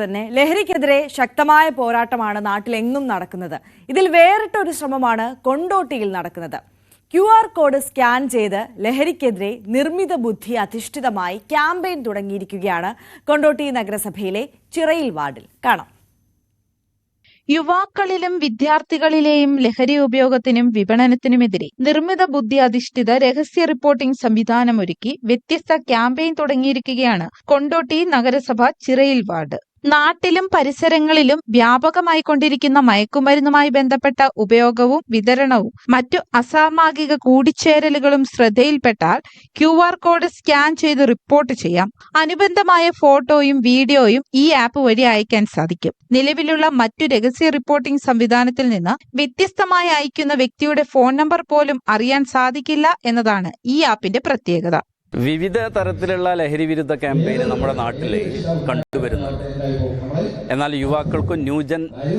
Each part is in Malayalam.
തന്നെ ലഹരിക്കെതിരെ ശക്തമായ പോരാട്ടമാണ് നാട്ടിലെങ്ങും നടക്കുന്നത്. ഇതിൽ വേറിട്ടൊരു ശ്രമമാണ് കൊണ്ടോട്ടിയിൽ നടക്കുന്നത്. QR കോഡ് സ്കാൻ ചെയ്ത് ലഹരിക്കെതിരെ നിർമ്മിത ബുദ്ധി അധിഷ്ഠിതമായി ക്യാമ്പയിൻ തുടങ്ങിയിരിക്കുകയാണ് കൊണ്ടോട്ടി നഗരസഭയിലെ ചിറയിൽ വാർഡിൽ. കാണാം. യുവാക്കളിലും വിദ്യാർത്ഥികളിലെയും ലഹരി ഉപയോഗത്തിനും വിപണനത്തിനുമെതിരെ നിർമ്മിത ബുദ്ധി അധിഷ്ഠിത രഹസ്യ റിപ്പോർട്ടിംഗ് സംവിധാനമൊരുക്കി വ്യത്യസ്ത ക്യാമ്പയിൻ തുടങ്ങിയിരിക്കുകയാണ് കൊണ്ടോട്ടി നഗരസഭ ചിറയിൽ വാർഡ്. നാട്ടിലും പരിസരങ്ങളിലും വ്യാപകമായി കൊണ്ടിരിക്കുന്ന മയക്കുമരുന്നുമായി ബന്ധപ്പെട്ട ഉപയോഗവും വിതരണവും മറ്റു അസാമാജിക കൂടിച്ചേരലുകളും ശ്രദ്ധയിൽപ്പെട്ടാൽ QR കോഡ് സ്കാൻ ചെയ്ത് റിപ്പോർട്ട് ചെയ്യാം. അനുബന്ധമായ ഫോട്ടോയും വീഡിയോയും ഈ ആപ്പ് വഴി അയക്കാൻ സാധിക്കും. നിലവിലുള്ള മറ്റു രഹസ്യ റിപ്പോർട്ടിംഗ് സംവിധാനത്തിൽ നിന്ന് വ്യത്യസ്തമായി അയക്കുന്ന വ്യക്തിയുടെ ഫോൺ നമ്പർ പോലും അറിയാൻ സാധിക്കില്ല എന്നതാണ് ഈ ആപ്പിന്റെ പ്രത്യേകത. വിവിധ തരത്തിലുള്ള ലഹരി വിരുദ്ധ ക്യാമ്പയിൻ നമ്മുടെ നാട്ടിൽ കണ്ടുവരുന്നുണ്ട്. എന്നാൽ യുവാക്കൾക്കും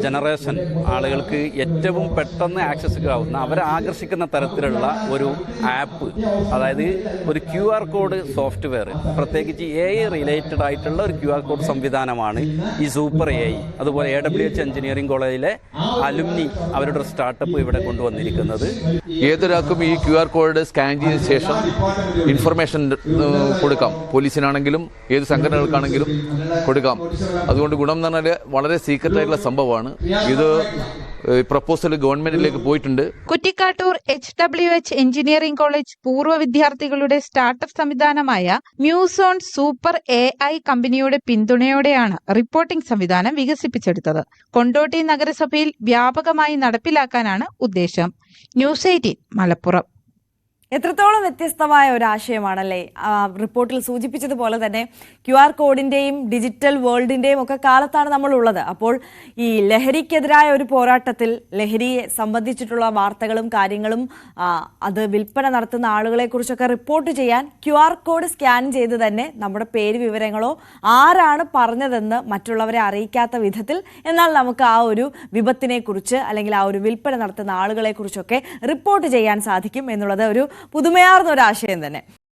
ജനറേഷൻ ആളുകൾക്ക് ഏറ്റവും പെട്ടെന്ന് ആക്സസ് ആവുന്ന അവരെ ആകർഷിക്കുന്ന തരത്തിലുള്ള ഒരു ആപ്പ്, അതായത് ഒരു QR കോഡ് സോഫ്റ്റ്വെയർ, പ്രത്യേകിച്ച് AI റിലേറ്റഡ് ആയിട്ടുള്ള ഒരു QR കോഡ് സംവിധാനമാണ് ഈ സൂപ്പർ AI. അതുപോലെ AWH എഞ്ചിനീയറിംഗ് കോളേജിലെ അലുമിനി അവരുടെ സ്റ്റാർട്ടപ്പ് ഇവിടെ കൊണ്ടുവന്നിരിക്കുന്നത്. ഏതൊരാൾക്കും ഈ QR കോഡ് സ്കാൻ ചെയ്ത ശേഷം ഇൻഫർമേഷൻ കൊടുക്കാം. പോലീസിനാണെങ്കിലും ഏത് സംഘടനകൾക്കാണെങ്കിലും കൊടുക്കാം. അതുകൊണ്ട് ഗുണം എന്ന് പറഞ്ഞാൽ വളരെ സീക്രട്ട് ആയിട്ടുള്ള സംഭവമാണ്. ഇത് പ്രപ്പോസൽ ഗവൺമെന്റിലേക്ക് പോയിട്ടുണ്ട്. കുറ്റിക്കാട്ടൂർ HWH എഞ്ചിനീയറിംഗ് കോളേജ് പൂർവ്വ വിദ്യാർത്ഥികളുടെ സ്റ്റാർട്ടപ്പ് സംവിധാനമായ മ്യൂസോൺ സൂപ്പർ AI കമ്പനിയുടെ പിന്തുണയോടെയാണ് റിപ്പോർട്ടിംഗ് സംവിധാനം വികസിപ്പിച്ചെടുത്തത്. കൊണ്ടോട്ടി നഗരസഭയിൽ വ്യാപകമായി നടപ്പിലാക്കാനാണ് ഉദ്ദേശം. ന്യൂസ് 18 മലപ്പുറം. എത്രത്തോളം വ്യത്യസ്തമായ ഒരു ആശയമാണല്ലേ. റിപ്പോർട്ടിൽ സൂചിപ്പിച്ചതുപോലെ തന്നെ QR കോഡിന്റെയും ഡിജിറ്റൽ വേൾഡിന്റെയും ഒക്കെ കാലത്താണ് നമ്മളുള്ളത്. അപ്പോൾ ഈ ലഹരിക്കെതിരായ ഒരു പോരാട്ടത്തിൽ ലഹരിയെ സംബന്ധിച്ചിട്ടുള്ള വാർത്തകളും കാര്യങ്ങളും അത് വിൽപ്പന നടത്തുന്ന ആളുകളെ കുറിച്ചൊക്കെ റിപ്പോർട്ട് ചെയ്യാൻ QR കോഡ് സ്കാൻ ചെയ്ത് തന്നെ നമ്മുടെ പേര് വിവരങ്ങളോ ആരാണ് പറഞ്ഞതെന്ന് മറ്റുള്ളവരെ അറിയിക്കാത്ത വിധത്തിൽ എന്നാൽ നമുക്ക് ആ ഒരു വിപത്തിനെ കുറിച്ച് അല്ലെങ്കിൽ ആ ഒരു വിൽപ്പന നടത്തുന്ന ആളുകളെ കുറിച്ചൊക്കെ റിപ്പോർട്ട് ചെയ്യാൻ സാധിക്കും എന്നുള്ളത് ഒരു പുതുമയാർന്ന ഒരു ആശയം തന്നെ.